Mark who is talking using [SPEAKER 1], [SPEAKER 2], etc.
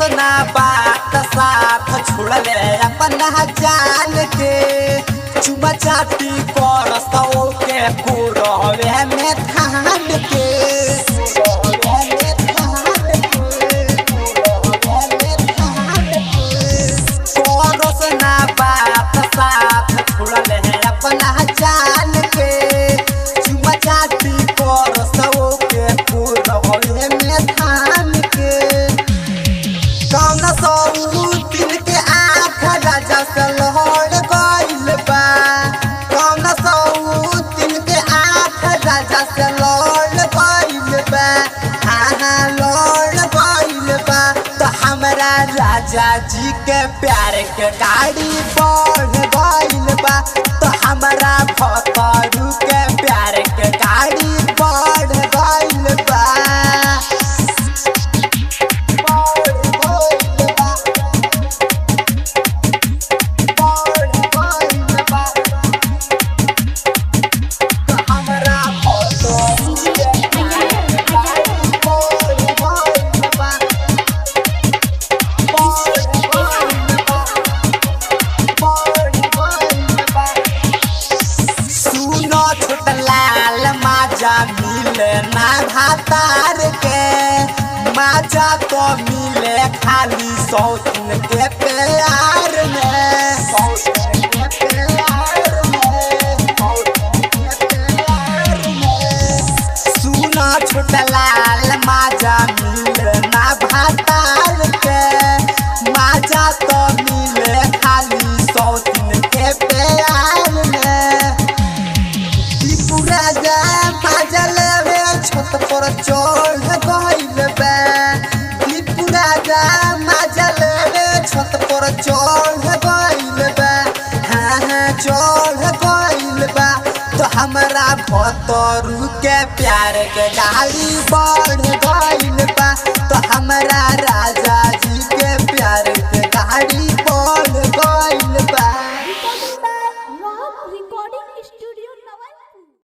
[SPEAKER 1] ना बात साथ छोड़ले अपना जान के चुमा चाटी कर सौ के कुरवे में थान के ना बात साथ छोड़ले अपना जान के चुमा चाटी कर सौ के कुरवे में थान के कौन सौ दिल के आँख राजा से लहर गइल बा कौन सौ दिल के आँख राजा से लहर गइल बा हाँ लहर गइल बा तो हमरा राजा जी के प्यार के गाड़ी बढ़ गइल बा तो हमरा भतरू के प्यार के गाड़ी बढ़ गइल बा मिले ना भातार के माजा तो मिले खाली सौतन के प्यार में सुना छोटलाल माजा मिले ना भातार के माजा तो मिले खाली सौतन के प्यार में छत पर चढ़ गइल बा दीपू राजा मजा लेवे छत पर चढ़ गइल बा हाँ चढ़ गइल बा तो हमरा भतरू के प्यार के गाड़ी बढ़ गइल बा तो हमरा राजा